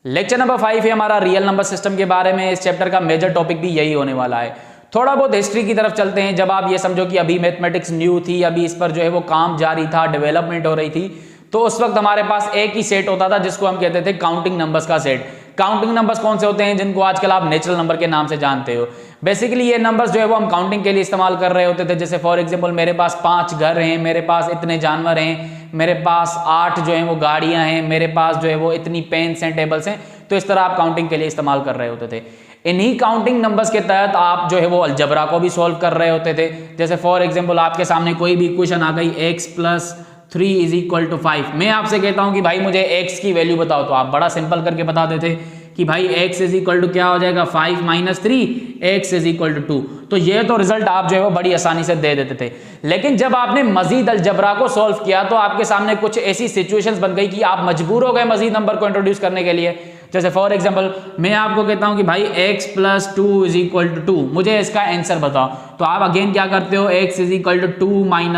Lecture number 5 है हमारा real number system के बारे में। इस चैप्टर का मेजर टॉपिक भी यही होने वाला है। थोड़ा बहुत हिस्ट्री की तरफ चलते हैं। जब आप ये समझो कि अभी मैथमेटिक्स न्यू थी, अभी इस पर जो है वो काम जारी था, डेवलपमेंट हो रही थी, तो उस वक्त हमारे पास एक ही सेट होता था जिसको हम कहते थे काउंटिंग नंबर्स का सेट। काउंटिंग नंबर्स कौन से होते हैं? जिनको आजकल आप नेचुरल नंबर के नाम से जानते हो। बेसिकली ये नंबर्स जो है वो हम काउंटिंग के लिए इस्तेमाल कर रहे होते थे। जैसे फॉर एग्जांपल मेरे पास 5 घर हैं, मेरे पास इतने जानवर हैं, मेरे पास 8 जो है वो गाड़ियां हैं, मेरे पास जो है वो इतनी पेन्स हैं, टेबल्स हैं। तो इस तरह आप काउंटिंग के लिए इस्तेमाल कर रहे होते थे। इन्हीं काउंटिंग नंबर्स के तहत आप जो है वो अलजबरा को भी सॉल्व कर रहे होते थे। जैसे फॉर एग्जांपल आपके सामने कोई भी इक्वेशन आ गई, x + 3 = 5। मैं आपसे कहता हूं कि भाई मुझे x की वैल्यू बताओ, तो आप बड़ा सिंपल करके बता देते कि भाई x = क्या हो जाएगा, 5 - 3, x = 2। तो ये तो रिजल्ट आप जो है वो बड़ी आसानी से दे देते थे। लेकिन जब आपने मजीद अलजबरा को सॉल्व किया तो आपके सामने कुछ ऐसी सिचुएशंस बन गई कि आप मजबूर हो गए मजीद नंबर को इंट्रोड्यूस करने के लिए। जैसे फॉर एग्जांपल मैं आपको कहता हूं कि भाई x + 2 = 2, मुझे इसका आंसर बताओ। तो आप अगेन क्या करते हो, x = 2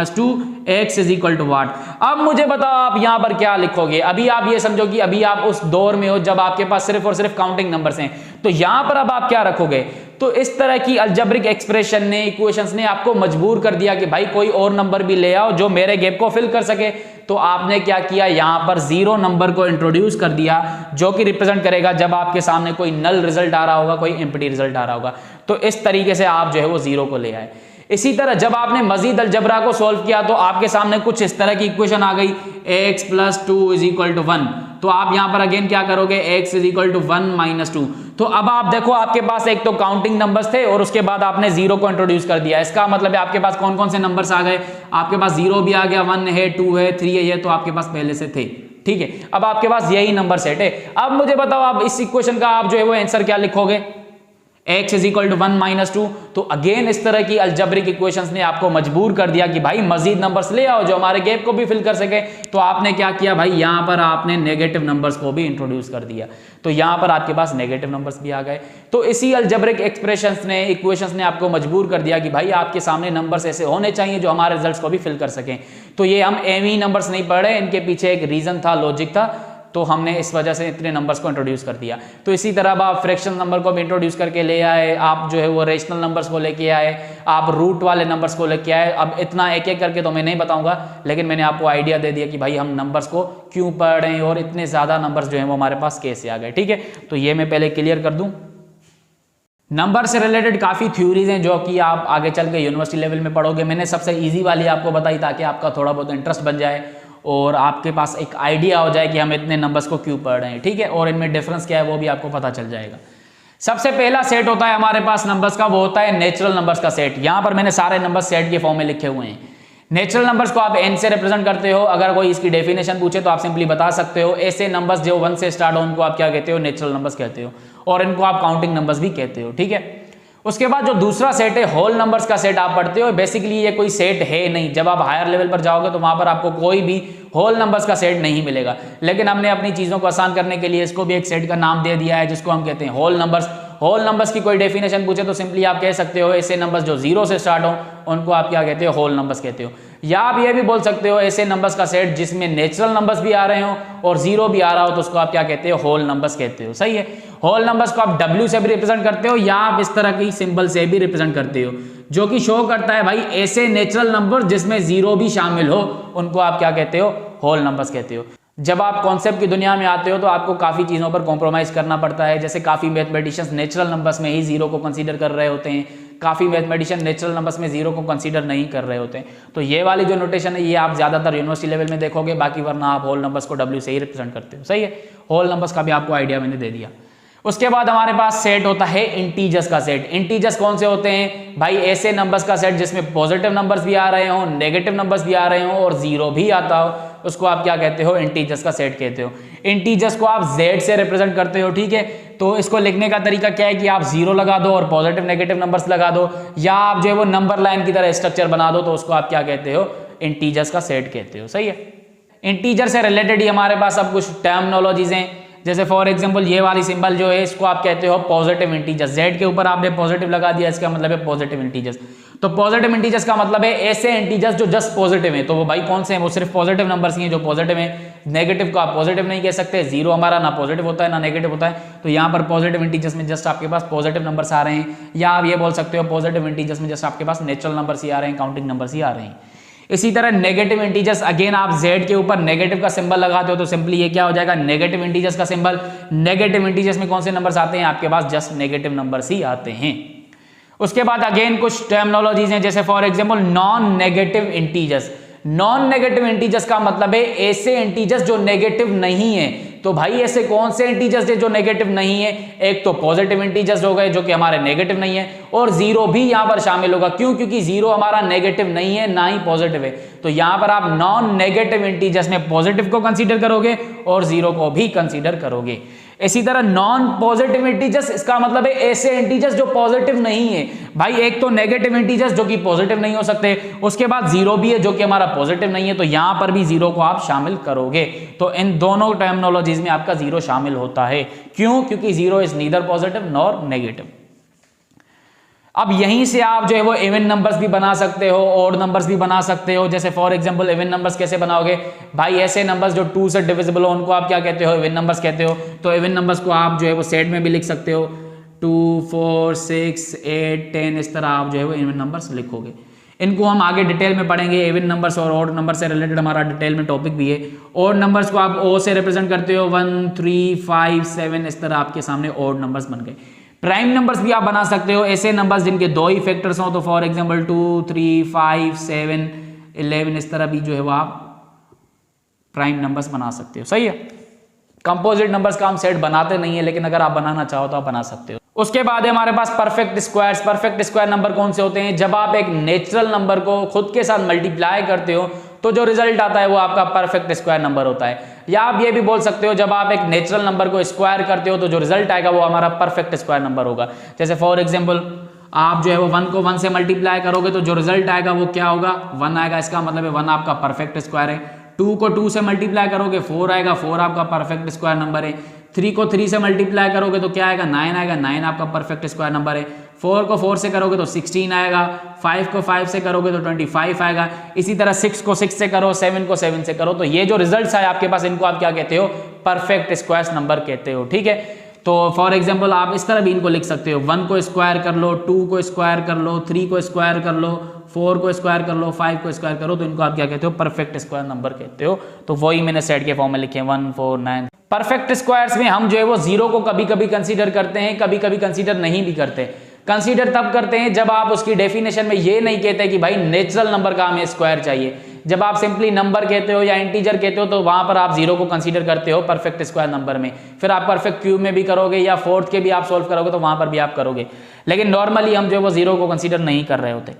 - 2, x = व्हाट। अब मुझे बताओ आप यहां पर क्या लिखोगे। अभी आप ये समझो कि अभी आप उस दौर में हो जब आपके पास सिर्फ और सिर्फ काउंटिंग नंबर्स हैं। तो यहां पर अब आप क्या रखोगे? तो इस तरह की अलजेब्रिक एक्सप्रेशन ने, इक्वेशंस ने आपको मजबूर कर दिया कि भाई कोई और नंबर भी ले आओ जो मेरे गैप को फिल कर सके। तो आपने क्या किया, यहां पर 0 नंबर को इंट्रोड्यूस कर दिया, जो कि रिप्रेजेंट करेगा जब आपके सामने कोई नल रिजल्ट आ रहा होगा, कोई एम्प्टी रिजल्ट आ रहा होगा। तो इस तरीके से आप जो है वो 0 को ले आए। इसी तरह जब आपने मजीद अलजबरा को सॉल्व किया तो आपके सामने कुछ इस तरह की इक्वेशन आ गई, x + 2 = 1। तो आप यहां पर अगेन क्या करोगे, x = 1 - 2। तो अब आप देखो आपके पास एक तो काउंटिंग नंबर्स थे और उसके बाद आपने 0 को इंट्रोड्यूस कर दिया। इसका मतलब है आपके पास कौन कौन से नंबर्स आ गए? आपके पास 0 भी आ गया, 1 है, 2 है, 3 है, ये तो आपके पास पहले से थे। ठीक है, अब आपके पास यही नंबर सेट है। अब मुझे बताओ आप इस इक्वेशन का आप जो है वो आंसर क्या लिखोगे? x = 1 - 2। तो अगेन इस तरह की अलजेब्रिक इक्वेशंस ने आपको मजबूर कर दिया कि भाई मजीद नंबर्स ले आओ जो हमारे गैप को भी फिल कर सके। तो आपने क्या किया भाई, यहां पर आपने नेगेटिव नंबर्स को भी इंट्रोड्यूस कर दिया। तो यहां पर आपके पास नेगेटिव नंबर्स भी आ गए। तो इसी अलजेब्रिक एक्सप्रेशंस ने, इक्वेशंस ने आपको मजबूर कर दिया कि भाई आपके सामने नंबर्स ऐसे होने चाहिए जो हमारे रिजल्ट्स को भी फिल कर सकें। तो ये हम एवी नंबर्स नहीं पढ़े, इनके पीछे एक रीजन था, लॉजिक था। तो हमने इस वजह से इतने नंबर्स को इंट्रोड्यूस कर दिया। तो इसी तरह अब आप फ्रैक्शन नंबर को भी इंट्रोड्यूस करके ले आए, आप जो है वो रेशनल नंबर्स को लेके आए, आप रूट वाले नंबर्स को लेके आए। अब इतना एक एक करके तो मैं नहीं बताऊंगा, लेकिन मैंने आपको आइडिया दे दिया कि भाई हम नंबर्स को क्यों पढ़ रहे हैं और इतने ज्यादा नंबर्स जो है वो हमारे पास कैसे आ गए। ठीक है, तो ये मैं पहले क्लियर कर दूं। नंबर से रिलेटेड काफ़ी थ्योरीज हैं जो कि आप आगे चल के यूनिवर्सिटी लेवल में पढ़ोगे। मैंने सबसे ईजी वाली आपको बताई ताकि आपका थोड़ा बहुत इंटरेस्ट बन जाए और आपके पास एक आइडिया हो जाए कि हम इतने नंबर्स को क्यों पढ़ रहे हैं। ठीक है, और इनमें डिफरेंस क्या है वो भी आपको पता चल जाएगा। सबसे पहला सेट होता है हमारे पास नंबर्स का, वो होता है नेचुरल नंबर्स का सेट। यहां पर मैंने सारे नंबर सेट के फॉर्म में लिखे हुए हैं। नेचुरल नंबर्स को आप n से रिप्रेजेंट करते हो। अगर कोई इसकी डेफिनेशन पूछे तो आप सिंपली बता सकते हो, ऐसे नंबर्स जो 1 से स्टार्ट हो उनको आप क्या कहते हो, नेचुरल नंबर्स कहते हो, और इनको आप काउंटिंग नंबर्स भी कहते हो। ठीक है, उसके बाद जो दूसरा सेट है होल नंबर्स का सेट आप पढ़ते हो। बेसिकली ये कोई सेट है नहीं, जब आप हायर लेवल पर जाओगे तो वहां पर आपको कोई भी होल नंबर्स का सेट नहीं मिलेगा। लेकिन हमने अपनी चीजों को आसान करने के लिए इसको भी एक सेट का नाम दे दिया है जिसको हम कहते हैं होल नंबर्स। होल नंबर्स की कोई डेफिनेशन पूछे तो सिंपली आप कह सकते हो ऐसे नंबर्स जो 0 से स्टार्ट हो उनको आप क्या कहते हो, होल नंबर्स कहते हो। या आप ये भी बोल सकते हो ऐसे नंबर्स का सेट जिसमें नेचुरल नंबर्स भी आ रहे हो और 0 भी आ रहा हो तो उसको आप क्या कहते हो, होल नंबर्स कहते हो। सही है, होल नंबर्स को आप W से भी रिप्रेजेंट करते हो या आप इस तरह की सिंबल से भी रिप्रेजेंट करते हो, जो कि शो करता है भाई ऐसे नेचुरल नंबर जिसमें 0 भी शामिल हो उनको आप क्या कहते हो, होल नंबर्स कहते हो। जब आप कॉन्सेप्ट की दुनिया में आते हो तो आपको काफ़ी चीज़ों पर कॉम्प्रोमाइज करना पड़ता है। जैसे काफ़ी मैथमेटिशियंस नेचुरल नंबर्स में ही 0 को कंसीडर कर रहे होते हैं, काफ़ी मैथमेटिशियन नेचुरल नंबर्स में 0 को कंसीडर नहीं कर रहे होते हैं। तो ये वाली जो नोटेशन है ये आप ज़्यादातर यूनिवर्सिटी लेवल में देखोगे, बाकी वरना आप होल नंबर्स को W से ही रिप्रेजेंट करते हो। सही है, होल नंबर्स का भी आपको आइडिया मैंने दे दिया। उसके बाद हमारे पास सेट होता है इंटीजर्स का सेट। इंटीजर्स कौन से होते हैं भाई, ऐसे नंबर्स का सेट जिसमें पॉजिटिव नंबर्स भी आ रहे हो, नेगेटिव नंबर्स भी आ रहे हो और 0 भी आता हो, उसको आप क्या कहते हो, इंटीजर्स का सेट कहते हो। इंटीजर्स को आप Z से रिप्रेजेंट करते हो। ठीक है, तो इसको लिखने का तरीका क्या है कि आप 0 लगा दो और पॉजिटिव नेगेटिव नंबर्स लगा दो, या आप जो है वो नंबर लाइन की तरह स्ट्रक्चर बना दो, तो उसको आप क्या कहते हो, इंटीजर्स का सेट कहते हो। सही है, इंटीजर से रिलेटेड ही हमारे पास अब कुछ टर्मिनोलॉजीज हैं। जैसे फॉर एग्जांपल ये वाली सिंबल जो है इसको आप कहते हो पॉजिटिव इंटीजर्स। Z के ऊपर आपने पॉजिटिव लगा दिया, इसका मतलब है पॉजिटिव इंटीजर्स। तो पॉजिटिव इंटीजर्स का मतलब है ऐसे इंटीजर्स जो जस्ट पॉजिटिव हैं। तो वो भाई कौन से हैं, वो सिर्फ पॉजिटिव नंबर्स ही हैं जो पॉजिटिव हैं। नेगेटिव को आप पॉजिटिव नहीं कह सकते, जीरो हमारा ना पॉजिटिव होता है ना नेगेटिव होता है, तो यहाँ पर पॉजिटिव इंटीजर्स में जस्ट आपके पास पॉजिटिव नंबर्स आ रहे हैं, या आप ये बोल सकते हो पॉजिटिव इंटीजर्स में जस्ट आपके पास नेचुरल नंबर्स ही आ रहे हैं, काउंटिंग नंबर्स ही आ रहे हैं। इसी तरह नेगेटिव इंटीजर्स, अगेन आप z के ऊपर नेगेटिव का सिंबल लगाते हो तो सिंपली ये क्या हो जाएगा, नेगेटिव इंटीजर्स का सिंबल। नेगेटिव इंटीजर्स में कौन से नंबर्स आते हैं, आपके पास जस्ट नेगेटिव नंबर्स ही आते हैं। उसके बाद अगेन कुछ टर्मिनोलॉजीज हैं, जैसे for example non negative integers. Non negative integers का मतलब है ऐसे इंटीजर्स जो नेगेटिव नहीं है। तो भाई ऐसे कौन से इंटीजर्स है जो नेगेटिव नहीं है, एक तो पॉजिटिव इंटीजर्स हो गए जो कि हमारे नेगेटिव नहीं है, और जीरो भी यहां पर शामिल होगा। क्यों? क्योंकि जीरो हमारा नेगेटिव नहीं है ना ही पॉजिटिव है, तो यहां पर आप नॉन नेगेटिव इंटीजर्स में पॉजिटिव को कंसीडर करोगे और जीरो को भी कंसीडर करोगे। इसी तरह नॉन पॉजिटिव इंटीजर्स, इसका मतलब है ऐसे इंटीजर्स जो पॉजिटिव नहीं है। भाई एक तो नेगेटिव इंटीजर्स जो कि पॉजिटिव नहीं हो सकते, उसके बाद जीरो भी है जो कि हमारा पॉजिटिव नहीं है, तो यहां पर भी जीरो को आप शामिल करोगे। तो इन दोनों टर्मिनोलॉजीज में आपका जीरो शामिल होता है। क्यों? क्योंकि zero is neither positive nor negative. अब यहीं से आप जो है वो इवन नंबर्स भी बना सकते हो, ऑड नंबर्स भी बना सकते हो। जैसे फॉर एग्जांपल इवन नंबर्स कैसे बनाओगे, भाई ऐसे नंबर्स जो 2 से डिविजिबल हो उनको आप क्या कहते हो, इवन नंबर्स कहते हो। तो इवन नंबर्स को आप जो है वो सेट में भी लिख सकते हो, 2, 4, 6, 8, 10, इस तरह आप जो है वो इवन नंबर्स लिखोगे। इनको हम आगे डिटेल में पढ़ेंगे। इवन नंबर्स और ऑड नंबर से रिलेटेड हमारा डिटेल में टॉपिक भी है। ऑड नंबर्स को आप ओ से रिप्रेजेंट करते हो, 1, 3, 5, 7, इस तरह आपके सामने ऑड नंबर्स बन गए। प्राइम नंबर्स भी आप बना सकते हो, ऐसे नंबर्स जिनके दो ही फैक्टर्स हो, तो फॉर एग्जांपल 2, 3, 5, 7, 11, इस तरह भी जो है वो आप प्राइम नंबर्स बना सकते हो। सही है। कंपोजिट नंबर्स का हम सेट बनाते नहीं है, लेकिन अगर आप बनाना चाहो तो आप बना सकते हो। उसके बाद है हमारे पास perfect squares. Perfect square number कौन से होते हैं, जब आप एक नेचुरल नंबर को खुद के साथ मल्टीप्लाई करते हो तो जो रिजल्ट आता है वो आपका परफेक्ट स्क्वायर नंबर होता है। या आप ये भी बोल सकते हो जब आप एक नेचुरल नंबर को स्क्वायर करते हो तो जो रिजल्ट आएगा वो हमारा परफेक्ट स्क्वायर नंबर होगा। जैसे फॉर एग्जांपल आप जो है वो 1 को 1 से मल्टीप्लाई करोगे तो जो रिजल्ट आएगा वो क्या होगा, 1 आएगा। इसका मतलब है 1 आपका परफेक्ट स्क्वायर है। 2 को 2 से मल्टीप्लाई करोगे 4 आएगा, 4 आपका परफेक्ट स्क्वायर नंबर है। 3 को 3 से मल्टीप्लाई करोगे तो क्या आएगा, 9 आएगा, 9 आपका परफेक्ट स्क्वायर नंबर है। 4 को 4 से करोगे तो 16 आएगा, 5 को 5 से करोगे तो 25 आएगा। इसी तरह 6 को 6 से करो, 7 को 7 से करो, तो ये जो रिजल्ट्स आए आपके पास इनको आप क्या कहते हो, परफेक्ट स्क्वायर नंबर कहते हो। ठीक है। तो फॉर एग्जांपल आप इस तरह भी इनको लिख सकते हो, 1 को स्क्वायर कर लो, 2 को स्क्वायर कर लो, 3 को स्क्वायर कर लो, 4 को स्क्वायर कर लो, 5 को स्क्वायर करो, तो इनको आप क्या कहते हो, परफेक्ट स्क्वायर नंबर कहते हो। तो वही मैंने सेट के फॉर्म में लिखे 1, 4, 9। परफेक्ट स्क्वायर्स में हम जो है वो जीरो को कभी कभी कंसीडर करते हैं, कभी कभी कंसीडर नहीं भी करते। कंसीडर तब करते हैं जब आप उसकी डेफिनेशन में ये नहीं कहते कि भाई नेचुरल नंबर का हमें स्क्वायर चाहिए। जब आप सिंपली नंबर कहते हो या इंटीजर कहते हो तो वहां पर आप जीरो को कंसीडर करते हो परफेक्ट स्क्वायर नंबर में। फिर आप परफेक्ट क्यूब में भी करोगे या फोर्थ के भी आप सोल्व करोगे तो वहां पर भी आप करोगे, लेकिन नॉर्मली हम जो है वो जीरो को कंसीडर नहीं कर रहे होते।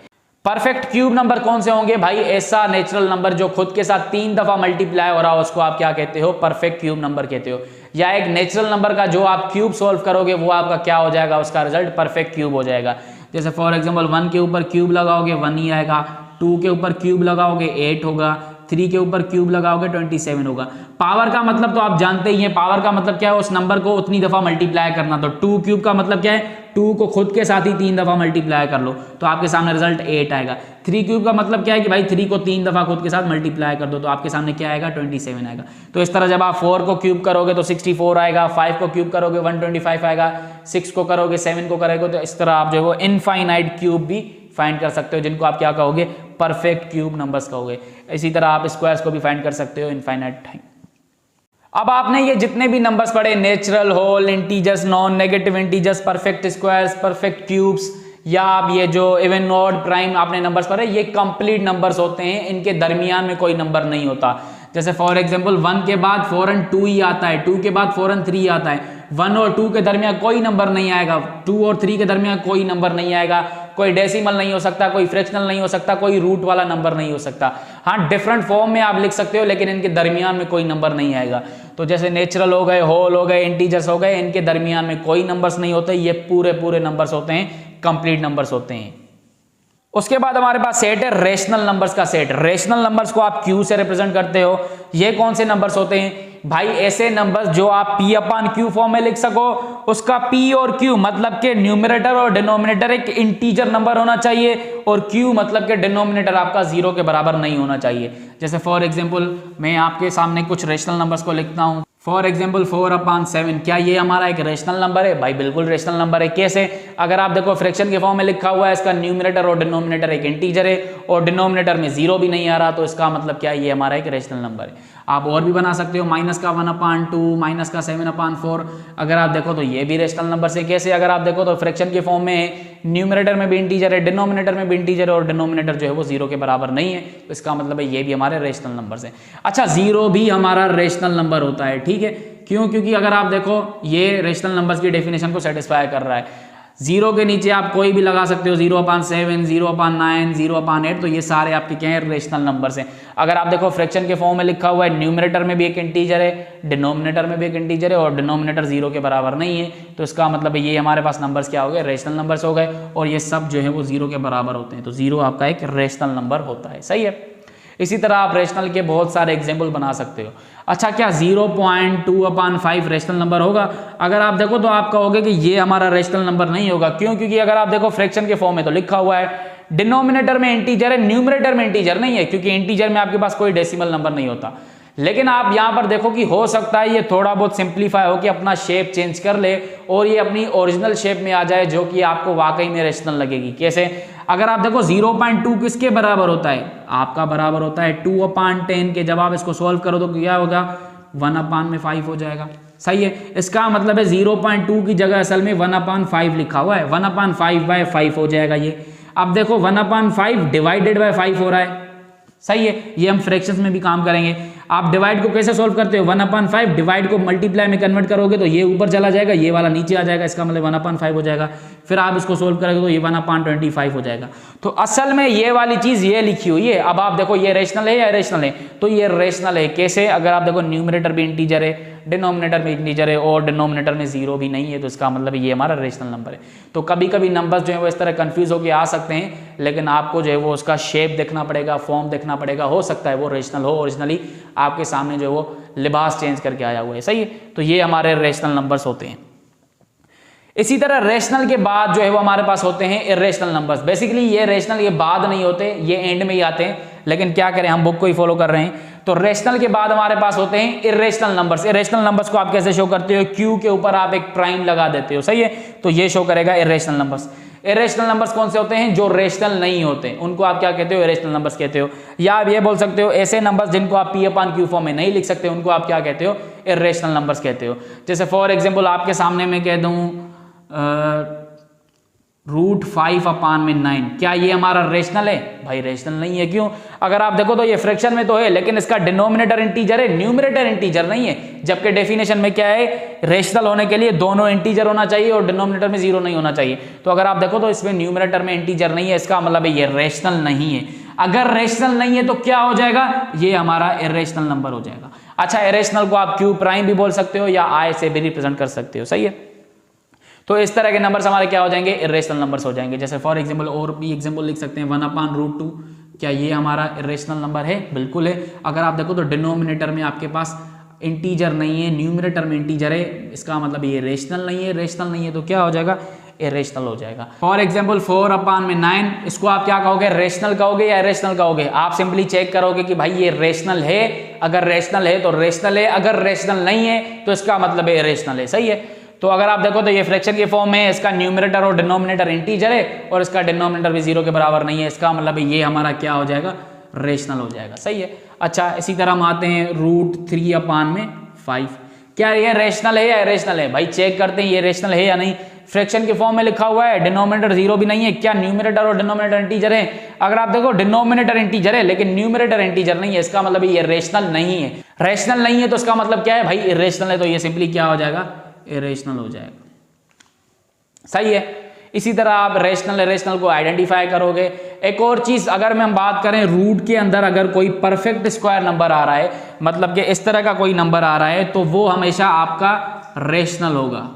परफेक्ट क्यूब नंबर कौन से होंगे, भाई ऐसा नेचुरल नंबर जो खुद के साथ 3 दफा मल्टीप्लाई हो रहा हो उसको आप क्या कहते हो, परफेक्ट क्यूब नंबर कहते हो। या एक नेचुरल नंबर का जो आप क्यूब सॉल्व करोगे वो आपका क्या हो जाएगा, उसका रिजल्ट परफेक्ट क्यूब हो जाएगा। जैसे फॉर एग्जांपल 1 के ऊपर क्यूब लगाओगे 1 ही आएगा, 2 के ऊपर क्यूब लगाओगे 8 होगा, 3 के ऊपर क्यूब लगाओगे 27 होगा। पावर का मतलब तो आप जानते ही हैं, पावर का मतलब क्या है, उस नंबर को उतनी दफा मल्टीप्लाई करना। तो 2 क्यूब का मतलब क्या है, 2 को खुद के साथ ही 3 दफा मल्टीप्लाई कर लो तो आपके सामने रिजल्ट 8 आएगा। 3 क्यूब का मतलब क्या है कि भाई 3 को 3 दफा खुद के साथ मल्टीप्लाई कर दो तो आपके सामने क्या आएगा, 27 आएगा। तो इस तरह जब आप 4 को क्यूब करोगे तो 64 आएगा, 5 को क्यूब करोगे 125 आएगा, 6 को करोगे 7 को करोगे, तो इस तरह आप जो है वो इनफाइनाइट क्यूब भी फाइंड कर सकते हो, जिनको आप क्या कहोगे, परफेक्ट क्यूब नंबर्स कहोगे। इसी तरह आप स्क्वायर्स को भी फाइंड कर सकते हो इनफाइनाइट टाइम। अब आपने ये जितने भी नंबर्स पढ़े, natural, whole, integers, non negative integers, perfect squares, perfect cubes, या आप ये जो इवन, ऑड, प्राइम आपने नंबर्स पढ़े, ये कंप्लीट नंबर्स होते हैं, इनके दरमियान में कोई नंबर नहीं होता। जैसे फॉर एग्जांपल 1 के बाद फौरन 2 ही आता है, 2 के बाद फौरन 3 आता है, 1 और 2 के दरमियान कोई नंबर नहीं आएगा, 2 और 3 के दरमियान कोई नंबर नहीं आएगा, कोई डेसिमल नहीं हो सकता, कोई फ्रैक्शनल नहीं हो सकता, कोई रूट वाला नंबर नहीं हो सकता। हाँ, डिफरेंट फॉर्म में आप लिख सकते हो लेकिन इनके दरमियान में कोई नंबर नहीं आएगा। तो जैसे नेचुरल हो गए, होल हो गए, इंटीजर्स हो गए, इनके दरमियान में कोई नंबर्स नहीं होते, ये पूरे नंबर्स होते हैं, कंप्लीट नंबर्स होते हैं। उसके बाद हमारे पास सेट है रेशनल नंबर्स का सेट। रेशनल नंबर्स को आप क्यू से रिप्रेजेंट करते हो। ये कौन से नंबर्स होते हैं, भाई ऐसे नंबर्स जो आप p अपान क्यू फॉर्म में लिख सको, उसका p और q मतलब के न्यूमरेटर और डिनोमिनेटर एक इंटीजर नंबर होना चाहिए, और q मतलब के डिनोमिनेटर आपका 0 के बराबर नहीं होना चाहिए। जैसे फॉर एग्जांपल मैं आपके सामने कुछ रेशनल नंबर्स को लिखता हूं। फॉर एग्जाम्पल 4/7, क्या ये हमारा एक रेशनल नंबर है? भाई बिल्कुल रेशनल नंबर है। कैसे? अगर आप देखो फ्रैक्शन के फॉर्म में लिखा हुआ है, इसका न्यूमरेटर और डिनोमिनेटर एक इंटीजर है और डिनोमिनेटर में 0 भी नहीं आ रहा, तो इसका मतलब क्या है? ये हमारा एक रेशनल नंबर है। आप और भी बना सकते हो, माइनस का 1/2, माइनस का 7/4। अगर आप देखो तो ये भी रेशनल नंबर से। कैसे? अगर आप देखो तो फ्रैक्शन के फॉर्म में न्यूमरेटर में भी इंटीजर है, डिनोमिनेटर में भी इंटीजर है और डिनोमिनेटर जो है वो 0 के बराबर नहीं है, तो इसका मतलब है ये भी हमारे रेशनल नंबर से। अच्छा, 0 भी हमारा रेशनल नंबर होता है, ठीक है? क्यों? क्योंकि अगर आप देखो ये रेशनल नंबर्स की डेफिनेशन को सेटिस्फाई कर रहा है। 0 के नीचे आप कोई भी लगा सकते हो, 0/7, 0/9, 0/8, तो ये सारे आपके क्या है? रेशनल नंबर्स हैं। अगर आप देखो फ्रैक्शन के फॉर्म में लिखा हुआ है, न्यूमरेटर में भी एक इंटीजर है, डिनोमिनेटर में भी एक इंटीजर है और डिनोमिनेटर 0 के बराबर नहीं है, तो इसका मतलब है ये हमारे पास नंबर्स क्या हो गए? रेशनल नंबर्स हो गए, और ये सब जो है वो 0 के बराबर होते हैं, तो 0 आपका एक रेशनल नंबर होता है। सही है। इसी तरह आप रेशनल के बहुत सारे एग्जाम्पल बना सकते हो। अच्छा, क्या 0.2/5 रेशनल नंबर होगा? अगर आप देखो तो आप कहोगे कि ये हमारा रेशनल नंबर नहीं होगा। क्यों? क्योंकि अगर आप देखो फ्रैक्शन के फॉर्म में तो लिखा हुआ है डिनोमिनेटर में इंटीजर है, न्यूमरेटर में इंटीजर नहीं है, क्योंकि इंटीजर में आपके पास कोई डेसिमल नंबर नहीं होता। लेकिन आप यहां पर देखो कि हो सकता है ये थोड़ा बहुत सिंप्लीफाई हो कि अपना शेप चेंज कर ले और ये अपनी ओरिजिनल शेप में आ जाए, जो कि आपको वाकई में रेशनल लगेगी। कैसे? अगर आप देखो 0.2 किसके बराबर होता है? आपका बराबर होता है 2/10 के। जब आप इसको सॉल्व करो तो क्या होगा? 1/5 हो जाएगा। सही है। इसका मतलब है 0.2 की जगह असल में 1/5 लिखा हुआ है, 1/5/5 हो जाएगा ये। अब देखो 1/5 डिवाइडेड बाय 5 हो रहा है। सही है। ये हम फ्रैक्शंस में भी काम करेंगे। आप डिवाइड को कैसे सॉल्व करते हो? 1/5 डिवाइड को मल्टीप्लाई में कन्वर्ट करोगे तो ये ऊपर चला जाएगा, ये वाला नीचे आ जाएगा, इसका मतलब 1/5 हो जाएगा। फिर आप इसको सोल्व करोगे तो ये 1/25 हो जाएगा। तो असल में ये वाली चीज ये लिखी हुई है। अब आप देखो ये रेशनल है या इरेशनल है? तो ये रेशनल है। कैसे? अगर आप देखो न्यूमरेटर भी इंटीजर है, डिनोमिनेटर में इंटीजर है और डिनोमिनेटर में 0 भी नहीं है, तो इसका मतलब ये हमारा रेशनल नंबर है। तो कभी कभी नंबर्स जो है वो इस तरह कंफ्यूज होकर आ सकते हैं, लेकिन आपको जो है वो उसका शेप देखना पड़ेगा, फॉर्म देखना पड़ेगा। हो सकता है वो रेशनल हो, ओरिजिनली आपके सामने जो है वो लिबास चेंज करके आया हुआ है। सही है। तो ये हमारे रेशनल नंबर्स होते हैं। इसी तरह रेशनल के बाद जो है वो हमारे पास होते हैं इरेशनल नंबर्स। बेसिकली ये रेशनल ये बाद नहीं होते, ये एंड में ही आते हैं, लेकिन क्या करें हम बुक को ही फॉलो कर रहे हैं। तो रेशनल के बाद हमारे पास होते हैं इरेशनल नंबर्स। इरेशनल नंबर्स को आप कैसे शो करते हो? क्यू के ऊपर आप एक प्राइम लगा देते हो। सही है। तो ये शो करेगा इरेशनल नंबर्स। इरेशनल नंबर्स कौन से होते हैं? जो रेशनल नहीं होते, उनको आप क्या कहते हो? इरेशनल नंबर्स कहते हो। या आप ये बोल सकते हो ऐसे नंबर्स जिनको आप p/q फॉर्म में नहीं लिख सकते, उनको आप क्या कहते हो? इरेशनल नंबर्स कहते हो। जैसे फॉर एग्जाम्पल आपके सामने मैं कह दूं √5/9, क्या ये हमारा रेशनल है? भाई रेशनल नहीं है। क्यों? अगर आप देखो तो ये फ्रैक्शन में तो है, लेकिन इसका डिनोमिनेटर इंटीजर है, न्यूमरेटर इंटीजर नहीं है। जबकि डेफिनेशन में क्या है? रेशनल होने के लिए दोनों इंटीजर होना चाहिए और डिनोमिनेटर में 0 नहीं होना चाहिए। तो अगर आप देखो तो इसमें न्यूमरेटर में इंटीजर नहीं है, इसका मतलब है ये रेशनल नहीं है। अगर रेशनल नहीं है तो क्या हो जाएगा? ये हमारा इरेशनल नंबर हो जाएगा। अच्छा, इरेशनल को आप q प्राइम भी बोल सकते हो या i से भी रिप्रेजेंट कर सकते हो। सही है। तो इस तरह के नंबर्स हमारे क्या हो जाएंगे? इरेशनल नंबर्स हो जाएंगे। जैसे फॉर एग्जांपल और भी एग्जांपल लिख सकते हैं 1/√2। क्या ये हमारा इरेशनल नंबर है? बिल्कुल है। अगर आप देखो तो डिनोमिनेटर में आपके पास इंटीजर नहीं है, न्यूमरेटर में इंटीजर है, इसका मतलब ये रेशनल नहीं है। रेशनल नहीं है तो क्या हो जाएगा? इरेशनल हो जाएगा। फॉर एग्जाम्पल 4/9, इसको आप क्या कहोगे? रेशनल कहोगे या इरेशनल कहोगे? आप सिंपली चेक करोगे कि भाई ये रेशनल है। अगर रेशनल है तो रेशनल है, अगर रेशनल नहीं है तो इसका मतलब है इरेशनल है। सही है। तो अगर आप देखो तो ये फ्रैक्शन के फॉर्म में इसका न्यूमरेटर और डिनोमिनेटर इंटीजर है और इसका डिनोमिनेटर भी 0 के बराबर नहीं है, इसका मतलब ये हमारा क्या हो जाएगा? रेशनल हो जाएगा। सही है। अच्छा, इसी तरह हम आते हैं √3/5। क्या ये रेशनल है या इरेशनल है? भाई चेक करते हैं ये रेशनल है या नहीं। फ्रैक्शन के फॉर्म में लिखा हुआ है, डिनोमिनेटर 0 भी नहीं है। क्या न्यूमरेटर और डिनोमिनेटर इंटीजर है? अगर आप देखो डिनोमिनेटर इंटीजर है लेकिन न्यूमरेटर इंटीजर नहीं है, इसका मतलब ये रेशनल नहीं है। रेशनल नहीं है तो इसका मतलब क्या है? भाई इरेशनल है, तो ये सिंपली क्या हो जाएगा? इरेशनल हो जाएगा। सही है। इसी तरह आप रेशनल इरेशनल को आइडेंटिफाई करोगे। एक और चीज, अगर हम बात करें रूट के अंदर अगर कोई परफेक्ट स्क्वायर नंबर आ रहा है, मतलब कि इस तरह का कोई नंबर आ रहा है, तो वो हमेशा आपका रेशनल होगा।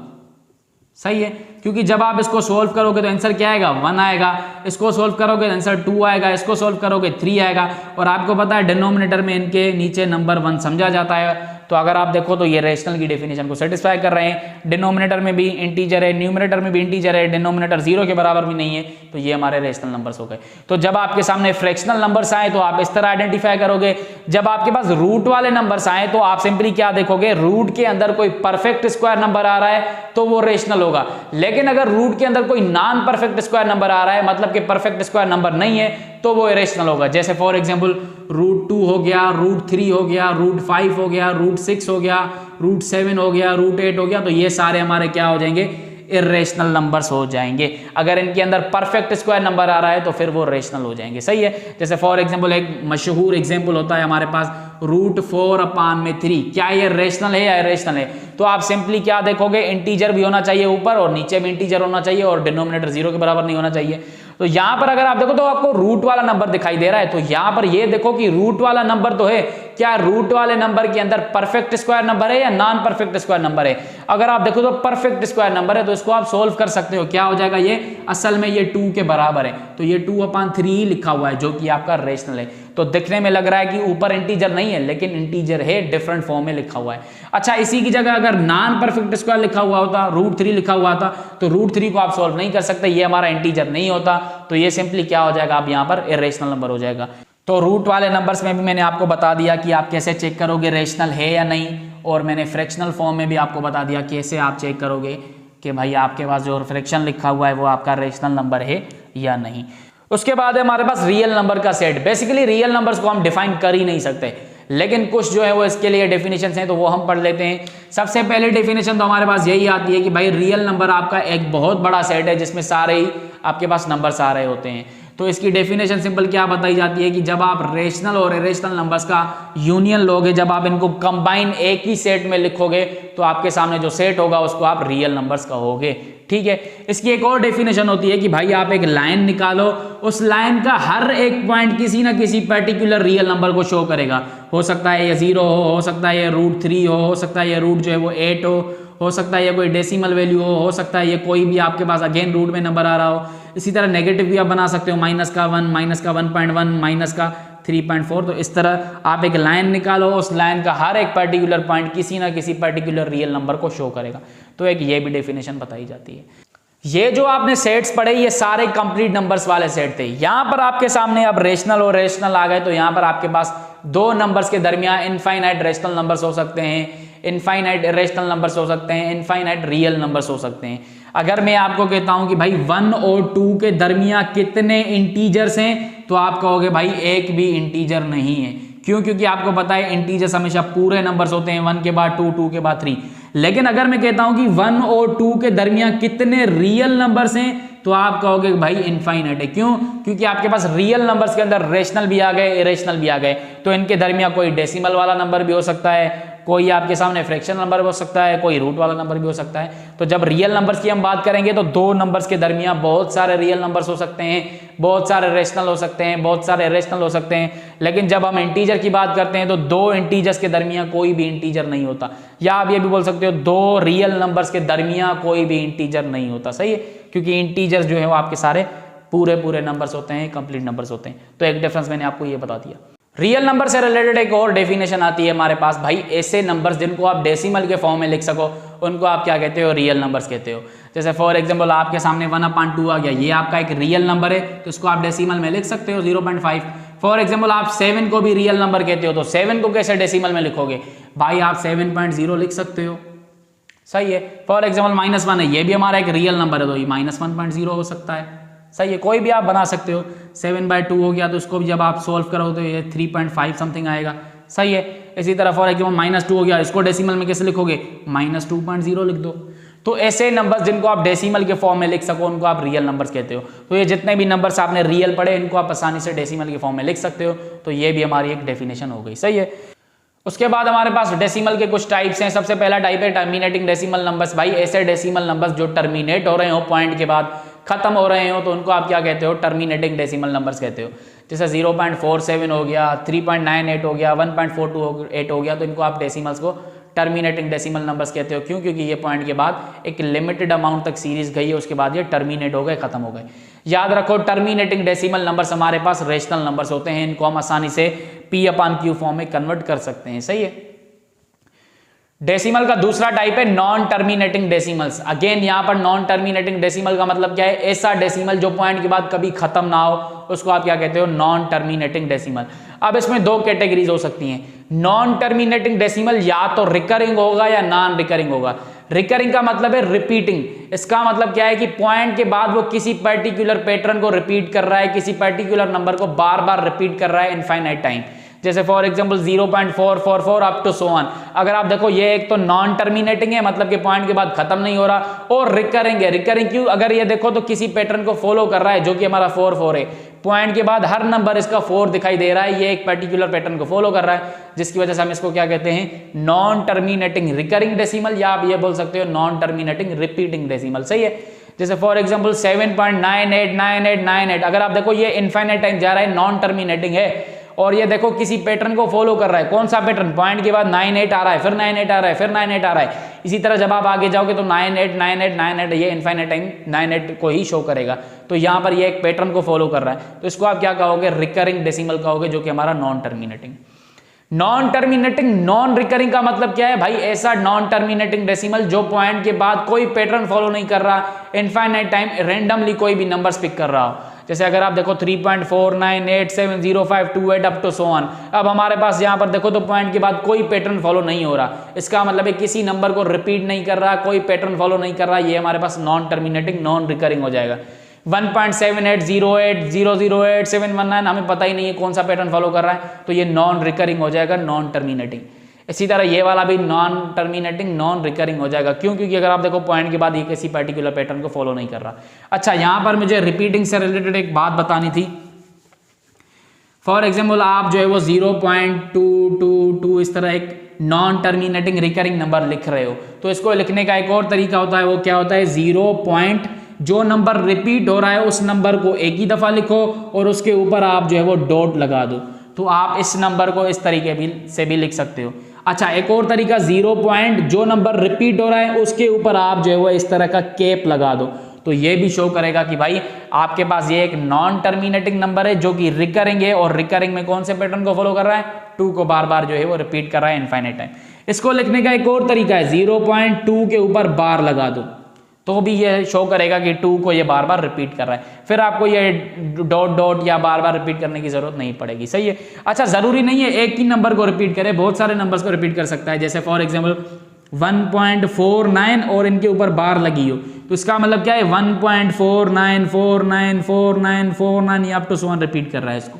सही है। क्योंकि जब आप इसको सोल्व करोगे तो आंसर क्या आएगा? 1 आएगा। इसको सोल्व करोगे तो आंसर 2 आएगा। इसको सोल्व करोगे 3 आएगा। और आपको पता है डिनोमिनेटर में इनके नीचे नंबर 1 समझा जाता है। तो अगर आप देखो तो ये रेशनल की डेफिनेशन को सेटिस्फाई कर रहे हैं। डिनोमिनेटर में भी इंटीजर है, न्यूमरेटर में भी इंटीजर है, डिनोमिनेटर 0 के बराबर भी नहीं है, तो ये हमारे रेशनल नंबर्स हो गए। तो जब आपके सामने फ्रैक्शनल नंबर्स आए तो आप इस तरह आइडेंटिफाई करोगे। जब आपके पास रूट वाले नंबर्स आए तो आप सिंपली क्या देखोगे, रूट के अंदर कोई परफेक्ट स्क्वायर नंबर आ रहा है तो वो रेशनल होगा। लेकिन अगर रूट के अंदर कोई नॉन परफेक्ट स्क्वायर नंबर आ रहा है, मतलब कि परफेक्ट स्क्वायर नंबर नहीं है, तो वो इरेशनल होगा। जैसे फॉर एग्जांपल √2 हो गया, √3 हो गया, √5 हो गया, √6 हो गया, √7 हो गया, √8 हो गया, तो ये सारे हमारे क्या हो जाएंगे, इरेशनल नंबर्स हो जाएंगे। अगर इनके अंदर परफेक्ट स्क्वायर नंबर आ रहा है तो फिर वो रेशनल हो जाएंगे। सही है। जैसे फॉर एग्जांपल एक मशहूर एग्जांपल होता है हमारे पास √4/3, क्या ये रेशनल है या इरेशनल है? तो आप सिंपली क्या देखोगे, इंटीजर भी होना चाहिए ऊपर और नीचे भी इंटीजर होना चाहिए और डिनोमिनेटर 0 के बराबर नहीं होना चाहिए। तो यहां पर अगर आप देखो तो आपको रूट वाला नंबर दिखाई दे रहा है, तो यहां पर ये देखो कि रूट वाला नंबर तो है, क्या रूट वाले नंबर के अंदर परफेक्ट स्क्वायर नंबर है या नॉन परफेक्ट स्क्वायर नंबर है? अगर आप देखो तो परफेक्ट स्क्वायर नंबर है, तो इसको आप सोल्व कर सकते हो। क्या हो जाएगा, ये असल में ये 2 के बराबर है, तो ये 2/3 लिखा हुआ है जो कि आपका रेशनल है। तो दिखने में लग रहा है कि ऊपर इंटीजर नहीं है, लेकिन इंटीजर है, डिफरेंट फॉर्म में लिखा हुआ है। अच्छा, इसी की जगह अगर नॉन परफेक्ट स्क्वायर लिखा हुआ होता, √3 लिखा हुआ था, तो √3 को आप सोल्व नहीं कर सकते, ये हमारा इंटीजर नहीं होता, तो ये सिंपली क्या हो जाएगा, अब यहाँ पर इरेशनल नंबर हो जाएगा। तो रूट वाले नंबर्स में भी मैंने आपको बता दिया कि आप कैसे चेक करोगे रेशनल है या नहीं, और मैंने फ्रैक्शनल फॉर्म में भी आपको बता दिया कैसे आप चेक करोगे कि भाई आपके पास जो फ्रैक्शन लिखा हुआ है वो आपका रेशनल नंबर है या नहीं। उसके बाद है हमारे पास रियल नंबर का सेट। बेसिकली रियल नंबर्स को हम डिफाइन कर ही नहीं सकते, लेकिन कुछ जो है वो इसके लिए डेफिनेशन हैं, तो वो हम पढ़ लेते हैं। सबसे पहले डेफिनेशन तो हमारे पास यही आती है कि भाई रियल नंबर आपका एक बहुत बड़ा सेट है जिसमें सारे ही आपके पास नंबर्स आ रहे होते हैं। तो इसकी डेफिनेशन सिंपल क्या बताई जाती है कि जब आप रेशनल और इरेशनल नंबर्स का यूनियन लोगे, जब आप इनको कंबाइन एक ही सेट में लिखोगे, तो आपके सामने जो सेट होगा उसको आप रियल नंबर्स कहोगे। ठीक है। इसकी एक और डेफिनेशन होती है कि भाई आप एक लाइन निकालो, उस लाइन का हर एक पॉइंट किसी ना किसी पर्टिकुलर रियल नंबर को शो करेगा। हो सकता है ये 0 हो सकता है ये √3 हो सकता है ये रूट जो है वो 8 हो सकता है ये कोई डेसिमल वैल्यू हो सकता है ये कोई भी आपके पास अगेन रूट में नंबर आ रहा हो। इसी तरह नेगेटिव भी आप बना सकते हो, -1, -1.1, -3.4। तो इस तरह आप एक लाइन निकालो, उस लाइन का हर एक पर्टिकुलर पॉइंट किसी ना किसी पर्टिकुलर रियल नंबर को शो करेगा। तो एक ये भी डेफिनेशन बताई जाती है। ये जो आपने सेट्स पढ़े ये सारे कंप्लीट नंबर्स वाले सेट थे। यहां पर आपके सामने अब रेशनल और रेशनल आ गए, तो यहां पर आपके पास दो नंबर्स के दरमियान इनफाइनाइट रेशनल नंबर्स हो सकते हैं, इनफाइनाइट इरेशनल नंबर्स हो सकते हैं, इनफाइनाइट रियल नंबर्स हो सकते हैं। अगर मैं आपको कहता हूं कि भाई 1 और 2 के दरमियान कितने इंटीजर्स हैं, तो आप कहोगे भाई एक भी इंटीजर नहीं है। क्यों? क्योंकि आपको पता है इंटीजर्स हमेशा पूरे नंबर्स होते हैं, 1 के बाद 2, 2 के बाद 3। लेकिन अगर मैं कहता हूं कि 1 और 2 के दरमियान कितने रियल नंबर्स हैं, तो आप कहोगे भाई इनफाइनाइट है। क्यों? क्योंकि आपके पास रियल नंबर्स के अंदर रेशनल भी आ गए, इरेशनल भी आ गए, तो इनके दरमियान कोई डेसिमल वाला नंबर भी हो सकता है, कोई आपके सामने फ्रैक्शन नंबर भी हो सकता है, कोई रूट वाला नंबर भी हो सकता है। तो जब रियल नंबर्स की हम बात करेंगे तो दो नंबर्स के दरमियान बहुत सारे रियल नंबर्स हो सकते हैं, बहुत सारे रेशनल हो सकते हैं, बहुत सारे इरेशनल हो सकते हैं। लेकिन जब हम इंटीजर की बात करते हैं तो दो इंटीजर्स के दरमियान कोई भी इंटीजर नहीं होता, या आप ये भी बोल सकते हो दो रियल नंबर्स के दरमियान कोई भी इंटीजर नहीं होता। सही है, क्योंकि इंटीजर्स जो है वो आपके सारे पूरे नंबर्स होते हैं, कंप्लीट नंबर्स होते हैं। तो एक डिफरेंस मैंने आपको ये बता दिया। रियल नंबर से रिलेटेड एक और डेफिनेशन आती है हमारे पास, भाई ऐसे नंबर्स जिनको आप डेसिमल के फॉर्म में लिख सको उनको आप क्या कहते हो? रियल नंबर्स कहते हो। जैसे फॉर एग्जांपल आपके सामने 1/2 आ गया, ये आपका एक रियल नंबर है, तो इसको आप डेसिमल में लिख सकते हो 0.5। फॉर एग्जांपल आप 7 को भी रियल नंबर कहते हो, तो 7 को कैसे डेसिमल में लिखोगे? भाई आप 7.0 लिख सकते हो। सही है। फॉर एग्जाम्पल -1 है, ये भी हमारा एक रियल नंबर है, तो ये -1.0 हो सकता है। सही है, कोई भी आप बना सकते हो। 7/2 हो गया, तो इसको भी जब आप सोल्व करो तो ये 3.5 समथिंग आएगा। सही है। इसी तरह फॉर एग्जाम्पल -2 हो गया, इसको डेसिमल में कैसे लिखोगे? -2.0 लिख दो। तो ऐसे नंबर्स जिनको आप डेसिमल के फॉर्म में लिख सको उनको आप रियल नंबर्स कहते हो। तो ये जितने भी नंबर्स आपने रियल पढ़े इनको आप आसानी से डेसिमल के फॉर्म में लिख सकते हो। तो ये भी हमारी एक डेफिनेशन हो गई। सही है। उसके बाद हमारे पास डेसिमल के कुछ टाइप्स हैं। सबसे पहला टाइप है टर्मिनेटिंग डेसिमल नंबर्स। भाई ऐसे डेसिमल नंबर्स जो टर्मिनेट हो रहे हो, पॉइंट के बाद खत्म हो रहे हो, तो उनको आप क्या कहते हो? टर्मिनेटिंग डेसिमल नंबर्स कहते हो। जैसे 0.47 हो गया, 3.98 हो गया, 1.428 हो गया, तो इनको आप डेसिमल्स को टर्मिनेटिंग डेसिमल नंबर्स कहते हो। क्यों? क्योंकि ये पॉइंट के बाद एक लिमिटेड अमाउंट तक सीरीज गई है, उसके बाद ये टर्मिनेट हो गए, खत्म हो गए। याद रखो टर्मिनेटिंग डेसिमल नंबर्स हमारे पास रेशनल नंबर्स होते हैं, इनको हम आसानी से P/Q फॉर्म में कन्वर्ट कर सकते हैं। सही है। डेसिमल का दूसरा टाइप है नॉन टर्मिनेटिंग डेसिमल्स। अगेन यहां पर नॉन टर्मिनेटिंग डेसिमल का मतलब क्या है, ऐसा डेसिमल जो पॉइंट के बाद कभी खत्म ना हो, उसको आप क्या कहते हो, नॉन टर्मिनेटिंग डेसिमल। अब इसमें दो कैटेगरीज हो सकती हैं। नॉन टर्मिनेटिंग डेसिमल या तो रिकरिंग होगा या नॉन रिकरिंग होगा। रिकरिंग का मतलब है रिपीटिंग। इसका मतलब क्या है कि पॉइंट के बाद वो किसी पर्टिकुलर पैटर्न को रिपीट कर रहा है, किसी पर्टिकुलर नंबर को बार बार रिपीट कर रहा है इनफाइनाइट टाइम। जैसे for example 0.444 up to so on. अगर आप देखो ये एक तो नॉन टर्मिनेटिंग है, मतलब कि पॉइंट के बाद खत्म नहीं हो रहा, और रिकरिंग है। रिकरिंग क्यों, अगर ये देखो तो किसी पैटर्न को फॉलो कर रहा है, जो कि हमारा 4 है। पॉइंट के बाद हर नंबर इसका 4 दिखाई दे रहा है, ये एक पर्टिकुलर पैटर्न को फॉलो कर रहा है, जिसकी वजह से हम इसको क्या कहते हैं, नॉन टर्मिनेटिंग रिकरिंग डेसिमल, या आप ये बोल सकते हो नॉन टर्मिनेटिंग रिपीटिंग डेसिमल। सही है। जैसे फॉर एग्जांपल 7.989898, अगर आप देखो ये इनफाइनाइट टाइम जा रहा है, नॉन टर्मिनेटिंग है, और ये देखो किसी पैटर्न को फॉलो कर रहा है। कौन सा पैटर्न, पॉइंट के बाद 98 आ रहा है, फिर 98 आ रहा है, फिर 98 आ रहा है। इसी तरह जब आप आगे जाओगे तो 98 ये इनफाइनाइट टाइम 98 को ही शो करेगा। तो यहां पर ये एक पैटर्न को फॉलो कर रहा है, तो इसको आप क्या कहोगे, रिकरिंग डेसिमल कहोगे, जो कि हमारा non terminating. Non terminating non recurring का मतलब क्या है भाई, ऐसा नॉन टर्मिनेटिंग डेसिमल जो पॉइंट के बाद कोई पैटर्न फॉलो नहीं कर रहा, इनफाइनाइट टाइम रेंडमली कोई भी नंबर्स पिक कर रहा हो। जैसे अगर आप देखो 3.49870528 अप टू सो ऑन। अब हमारे पास यहाँ पर देखो तो पॉइंट के बाद कोई पैटर्न फॉलो नहीं हो रहा, इसका मतलब है किसी नंबर को रिपीट नहीं कर रहा, कोई पैटर्न फॉलो नहीं कर रहा, ये हमारे पास नॉन टर्मिनेटिंग नॉन रिकरिंग हो जाएगा। 1.7808008719 हमें पता ही नहीं है कौन सा पैटर्न फॉलो कर रहा है, तो ये नॉन रिकरिंग हो जाएगा, नॉन टर्मिनेटिंग। इसी तरह ये वाला भी नॉन टर्मिनेटिंग नॉन रिकरिंग हो जाएगा। क्यों, क्योंकि अगर आप देखो पॉइंट के बाद ये किसी पर्टिकुलर पैटर्न को फॉलो नहीं कर रहा। अच्छा, यहां पर मुझे रिपीटिंग से रिलेटेड एक बात बतानी थी। फॉर एग्जाम्पल आप जो है वो 0.222 इस तरह एक नॉन टर्मिनेटिंग रिकरिंग नंबर लिख रहे हो, तो इसको लिखने का एक और तरीका होता है, वो क्या होता है, 0. जो नंबर रिपीट हो रहा है उस नंबर को एक ही दफा लिखो और उसके ऊपर आप जो है वो डॉट लगा दो, तो आप इस नंबर को इस तरीके से भी लिख सकते हो। अच्छा, एक और तरीका 0. जो नंबर रिपीट हो रहा है उसके ऊपर आप जो है वो इस तरह का कैप लगा दो, तो ये भी शो करेगा कि भाई आपके पास ये एक नॉन टर्मिनेटिंग नंबर है जो कि रिकरिंग है, और रिकरिंग में कौन से पैटर्न को फॉलो कर रहा है, 2 को बार बार जो है वो रिपीट कर रहा है इनफाइनाइट टाइम। इसको लिखने का एक और तरीका है, 0.2 के ऊपर बार लगा दो, तो भी ये शो करेगा कि 2 को ये बार बार रिपीट कर रहा है, फिर आपको ये डॉट या बार बार रिपीट करने की जरूरत नहीं पड़ेगी। सही है। अच्छा, जरूरी नहीं है एक ही नंबर को रिपीट करे, बहुत सारे नंबर्स को रिपीट कर सकता है। जैसे फॉर एग्जांपल 1.49 और इनके ऊपर बार लगी हो, तो इसका मतलब क्या है, 1.49494949 अप टू 1 रिपीट कर रहा है इसको।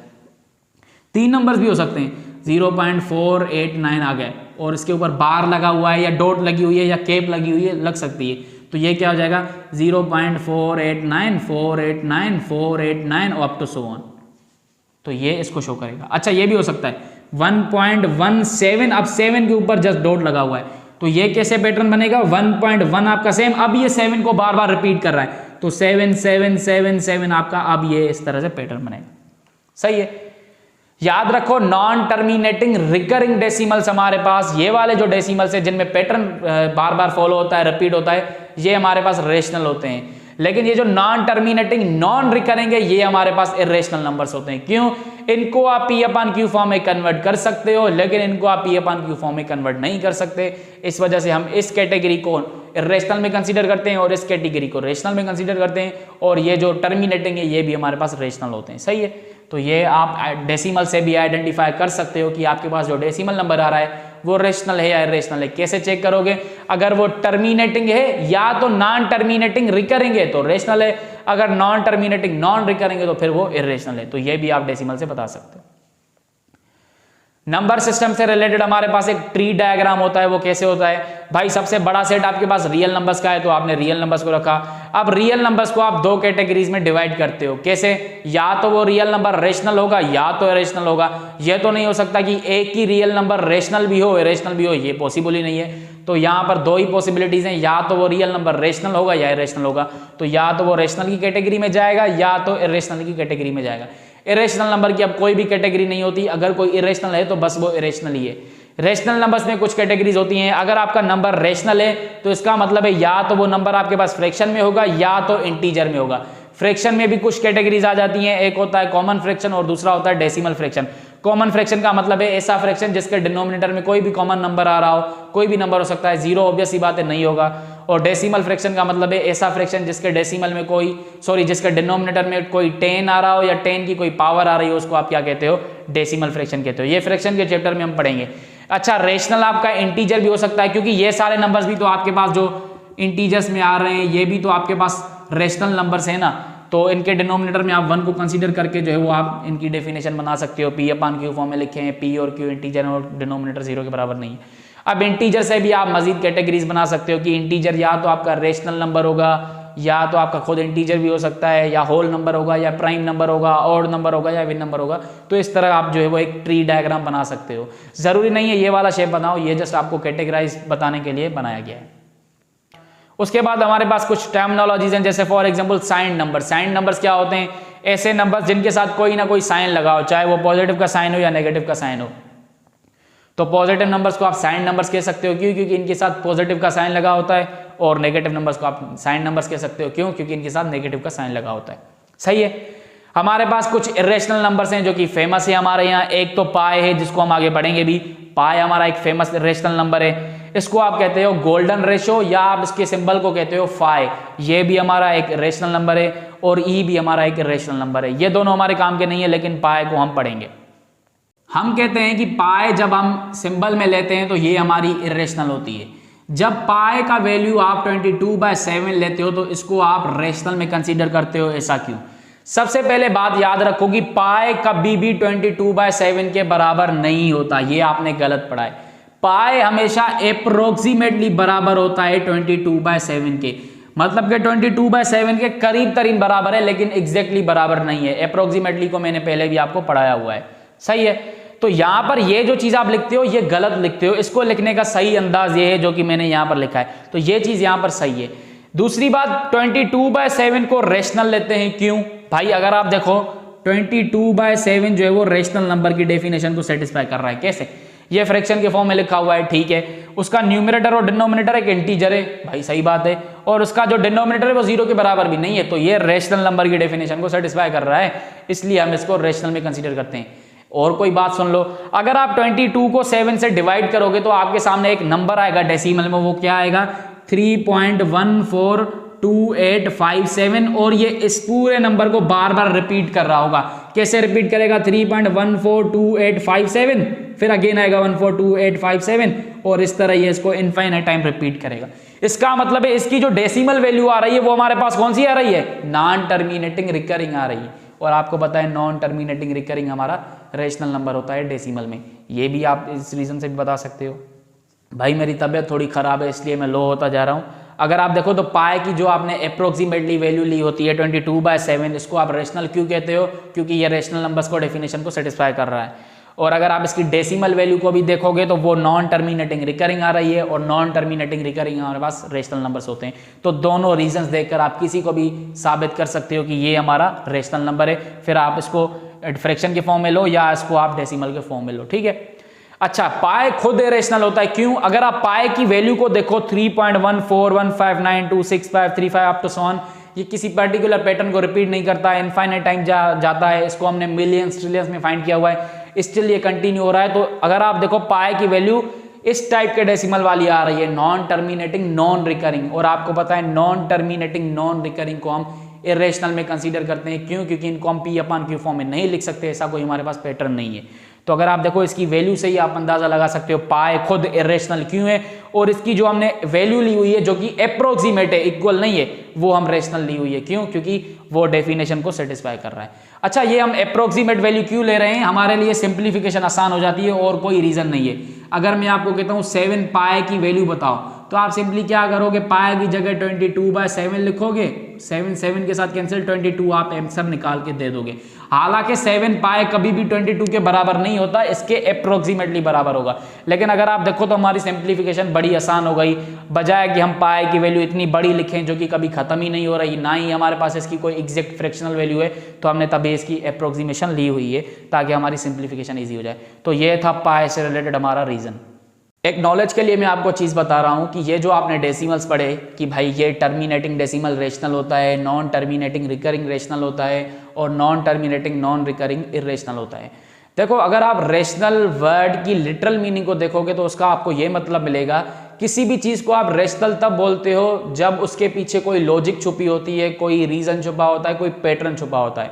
3 नंबर्स भी हो सकते हैं, 0.489 आ गए और इसके ऊपर बार लगा हुआ है या डॉट लगी हुई है या कैप लगी हुई है, लग सकती है, तो ये क्या हो जाएगा, 0.489489 और अप टू सो ऑन, तो ये इसको शो करेगा। अच्छा, ये भी हो सकता है 1.17, अब 7 के ऊपर जस्ट डॉट लगा हुआ है, तो ये कैसे पैटर्न बनेगा, 1.1 आपका सेम, अब ये 7 को बार बार रिपीट कर रहा है, तो 7 आपका अब ये इस तरह से पैटर्न बनेगा। सही है। याद रखो, नॉन टर्मिनेटिंग रिकरिंग डेसिमल्स हमारे पास, ये वाले जो डेसिमल्स है जिनमें पैटर्न बार बार फॉलो होता है, रिपीट होता है, ये हमारे पास रेशनल होते हैं। लेकिन ये जो नॉन टर्मिनेटिंग नॉन रिकरिंग है, ये हमारे पास इरेशनल नंबर्स होते हैं। क्यों, इनको आप P/Q फॉर्म में कन्वर्ट कर सकते हो, लेकिन इनको आप P/Q फॉर्म में कन्वर्ट नहीं कर सकते। इस वजह से हम इस कैटेगरी को इरेशनल में कंसीडर करते हैं और इस कैटेगरी को रेशनल में कंसीडर करते हैं, और ये जो टर्मिनेटिंग है ये भी हमारे पास रेशनल होते हैं। सही है। तो ये आप डेसिमल से भी आइडेंटिफाई कर सकते हो कि आपके पास जो डेसिमल नंबर आ रहा है वो रेशनल है या इरेशनल है। कैसे चेक करोगे, अगर वो टर्मिनेटिंग है या तो नॉन टर्मिनेटिंग रिकरिंग है तो रेशनल है, अगर नॉन टर्मिनेटिंग नॉन रिकरिंग है तो फिर वो इरेशनल है। तो ये भी आप डेसिमल से बता सकते हो। नंबर सिस्टम से रिलेटेड हमारे पास एक ट्री डायग्राम होता है, वो कैसे होता है भाई, सबसे बड़ा सेट आपके पास रियल नंबर्स का है, तो आपने रियल नंबर्स को रखा। अब रियल नंबर्स को आप 2 कैटेगरीज में डिवाइड करते हो। कैसे, या तो वो रियल नंबर रेशनल होगा या तो इरेशनल होगा। ये तो नहीं हो सकता कि एक ही रियल नंबर रेशनल भी हो इरेशनल भी हो, ये पॉसिबल ही नहीं है। तो यहाँ पर 2 ही पॉसिबिलिटीज हैं, या तो वो रियल नंबर रेशनल होगा या इरेशनल होगा। तो या तो वो रेशनल की कैटेगरी में जाएगा या तो इरेशनल की कैटेगरी में जाएगा। इरेशनल नंबर की अब कोई भी कैटेगरी नहीं होती, अगर कोई इरेशनल है तो बस वो इरेशनल ही है। रेशनल नंबर्स में कुछ कैटेगरीज होती हैं। अगर आपका नंबर रेशनल है तो इसका मतलब है या तो वो नंबर आपके पास फ्रैक्शन में होगा या तो इंटीजर में होगा। फ्रैक्शन में भी कुछ कैटेगरीज आ जाती हैं, एक होता है कॉमन फ्रैक्शन और दूसरा होता है डेसिमल फ्रैक्शन। कॉमन फ्रैक्शन का मतलब है ऐसा फ्रैक्शन जिसके डिनोमिनेटर में कोई भी कॉमन नंबर आ रहा हो, कोई भी नंबर हो सकता है, जीरो ऑब्वियस सी बात है नहीं होगा। और डेसिमल फ्रैक्शन का मतलब है ऐसा फ्रैक्शन जिसके डेसिमल में जिसके डिनोमिनेटर में कोई 10 आ रहा हो या 10 की कोई पावर आ रही हो, उसको आप क्या कहते हो, डेसिमल फ्रैक्शन कहते हो। ये फ्रैक्शन के चैप्टर में हम पढ़ेंगे। अच्छा, रेशनल आपका इंटीजर भी हो सकता है, क्योंकि ये सारे नंबर्स भी तो आपके पास जो इंटीजर्स में आ रहे हैं ये भी तो आपके पास रेशनल नंबर्स है ना, तो इनके डिनोमिनेटर में आप 1 को कंसीडर करके जो है वो आप इनकी डेफिनेशन बना सकते हो। P/Q फॉर्म में लिखे हैं, P और Q इंटीजर और डिनोमिनेटर 0 के बराबर नहीं है। अब इंटीजर से भी आप मजीद कैटेगरीज बना सकते हो कि इंटीजर या तो आपका रेशनल नंबर होगा, या तो आपका खुद इंटीजर भी हो सकता है, या होल नंबर होगा, या प्राइम नंबर होगा, ऑड नंबर होगा, या इवन नंबर होगा। तो इस तरह आप जो है वो एक ट्री डायग्राम बना सकते हो। जरूरी नहीं है ये वाला शेप बनाओ, ये जस्ट आपको कैटेगराइज बताने के लिए बनाया गया है। उसके बाद हमारे पास कुछ टर्मिनोलॉजीज हैं, जैसे for example sign number. Sign numbers क्या होते हैं, ऐसे नंबर्स जिनके साथ कोई ना कोई साइन लगा हो, चाहे वो पॉजिटिव का साइन हो या नेगेटिव का साइन हो। तो पॉजिटिव नंबर्स को आप साइन नंबर्स कह सकते हो, क्यों, क्योंकि इनके साथ पॉजिटिव का साइन लगा होता है। और नेगेटिव नंबर्स को आप साइन नंबर्स कह सकते हो, क्यों, क्योंकि इनके साथ नेगेटिव का साइन लगा होता है। सही है। हमारे पास कुछ इरेशनल नंबर्स हैं जो कि फेमस है हमारे यहाँ। एक तो पाई है, जिसको हम आगे पढ़ेंगे भी। पाई हमारा एक फेमस इरेशनल नंबर है। इसको आप कहते हो गोल्डन रेशो, या आप इसके सिंबल को कहते हो फाई। ये भी हमारा एक रेशनल नंबर है, और ई भी हमारा एक रेशनल नंबर है। ये दोनों हमारे काम के नहीं है, लेकिन पाई को हम पढ़ेंगे। हम कहते हैं कि पाई जब हम सिंबल में लेते हैं तो ये हमारी इरेशनल होती है। जब पाई का वैल्यू आप 22/7 लेते हो तो इसको आप रेशनल में कंसीडर करते हो। ऐसा क्यों? सबसे पहले बात याद रखो कि पाई कभी भी 22/7 के बराबर नहीं होता। ये आपने गलत पढ़ा है। पाई हमेशा अप्रोक्सीमेटली बराबर होता है 22/7 के, मतलब कि 22/7 के करीब तरीन बराबर है, लेकिन एग्जैक्टली बराबर नहीं है। अप्रोक्सीमेटली को मैंने पहले भी आपको पढ़ाया हुआ है। सही है। तो यहां पर ये जो चीज आप लिखते हो ये गलत लिखते हो। इसको लिखने का सही अंदाज ये है जो कि मैंने यहां पर लिखा है। तो ये चीज यहां पर सही है। दूसरी बात, 22/7 को रेशनल लेते हैं। क्यों भाई? अगर आप देखो 22/7 जो है वो रेशनल नंबर की डेफिनेशन को सेटिस्फाई कर रहा है। कैसे? ये फ्रैक्शन के फॉर्म में लिखा हुआ है, ठीक है। उसका न्यूमरेटर और डिनोमिनेटर एक इंटीजर है, भाई सही बात है। और उसका जो डिनोमिनेटर है वो 0 के बराबर भी नहीं है। तो ये रेशनल नंबर की डेफिनेशन को सेटिस्फाई कर रहा है, इसलिए हम इसको रेशनल में कंसीडर करते हैं। और कोई बात सुन लो, अगर आप 22 को 7 से डिवाइड करोगे तो आपके सामने एक नंबर आएगा डेसिमल में, वो क्या आएगा? 3.142857। और ये इस पूरे नंबर को बार बार रिपीट कर रहा होगा। कैसे रिपीट करेगा? 3.142857, फिर अगेन आएगा 142857, और इस तरह ये इसको इनफाइनाइट टाइम रिपीट करेगा। इसका मतलब है इसकी जो डेसिमल वैल्यू आ रही है वो हमारे पास कौन सी आ रही है? नॉन टर्मिनेटिंग रिकरिंग आ रही है। और आपको पता है नॉन टर्मिनेटिंग रिकरिंग हमारा रेशनल नंबर होता है डेसिमल में। ये भी आप इस रीजन से भी बता सकते हो। भाई मेरी तबीयत थोड़ी खराब है इसलिए मैं लो होता जा रहा हूँ। अगर आप देखो तो पाई की जो आपने अप्रोक्सीमेटली वैल्यू ली होती है 22/7, इसको आप रेशनल क्यों कहते हो? क्योंकि ये रेशनल नंबर्स को डेफिनेशन को सेटिस्फाई कर रहा है। और अगर आप इसकी डेसिमल वैल्यू को भी देखोगे तो वो नॉन टर्मिनेटिंग रिकरिंग आ रही है, और नॉन टर्मिनेटिंग रिकरिंग हमारे पास रेशनल नंबर्स होते हैं। तो दोनों रीजंस देखकर आप किसी को भी साबित कर सकते हो कि ये हमारा रेशनल नंबर है। फिर आप इसको फ्रैक्शन के फॉर्म में लो या इसको आप डेसिमल के फॉर्म में लो, ठीक है। अच्छा, पाई खुद इरेशनल होता है। क्यों? अगर आप पाई की वैल्यू को देखो 3.1415926535 अप टू सॉन, ये किसी पर्टिकुलर पैटर्न को रिपीट नहीं करता है, इनफाइनाइट टाइम जाता है। इसको हमने मिलियंस ट्रिलियंस में फाइंड किया हुआ है, स्टिल ये कंटिन्यू हो रहा है। तो अगर आप देखो पाई की वैल्यू इस टाइप के डेसिमल वाली आ रही है, नॉन टर्मिनेटिंग नॉन रिकरिंग। और आपको पता है नॉन टर्मिनेटिंग नॉन रिकरिंग को हम इरेशनल में कंसीडर करते हैं। क्यों? क्योंकि इनको हम P/Q फॉर्म में नहीं लिख सकते, ऐसा कोई हमारे पास पैटर्न नहीं है। तो अगर आप देखो इसकी वैल्यू से ही आप अंदाजा लगा सकते हो पाई खुद इरेशनल क्यों है। और इसकी जो हमने वैल्यू ली हुई है जो कि अप्रोक्सीमेट है, इक्वल नहीं है, वो हम रेशनल ली हुई है। क्यों? क्योंकि वो डेफिनेशन को सेटिस्फाई कर रहा है। अच्छा, ये हम अप्रोक्सीमेट वैल्यू क्यों ले रहे हैं? हमारे लिए सिंप्लीफिकेशन आसान हो जाती है, और कोई रीजन नहीं है। अगर मैं आपको कहता हूँ 7 पाई की वैल्यू बताओ, तो आप सिंपली क्या करोगे? पाई की जगह 22/7 लिखोगे, 7 के साथ कैंसिल, 22 आप आंसर निकाल के दे दोगे। हालांकि 7 पाई कभी भी 22 के बराबर नहीं होता, इसके अप्रोक्सीमेटली बराबर होगा। लेकिन अगर आप देखो तो हमारी सिंप्लीफिकेशन बड़ी आसान हो गई। बजाय कि हम पाई की वैल्यू इतनी बड़ी लिखें जो कि कभी खत्म ही नहीं हो रही, ना ही हमारे पास इसकी कोई एग्जैक्ट फ्रैक्शनल वैल्यू है, तो हमने तभी इसकी अप्रोक्सीमेशन ली हुई है ताकि हमारी सिंप्लीफिकेशन ईजी हो जाए। तो ये था पाई से रिलेटेड हमारा रीजन। एक नॉलेज के लिए मैं आपको चीज़ बता रहा हूँ कि ये जो आपने डेसिमल्स पढ़े कि भाई ये टर्मिनेटिंग डेसिमल रेशनल होता है, नॉन टर्मिनेटिंग रिकरिंग रेशनल होता है, और non terminating non recurring irrational होता है। देखो अगर आप रेशनल वर्ड की लिटरल मीनिंग को देखोगे तो उसका आपको ये मतलब मिलेगा, किसी भी चीज को आप रेशनल तब बोलते हो जब उसके पीछे कोई लॉजिक छुपी होती है, कोई रीजन छुपा होता है, कोई पैटर्न छुपा होता है।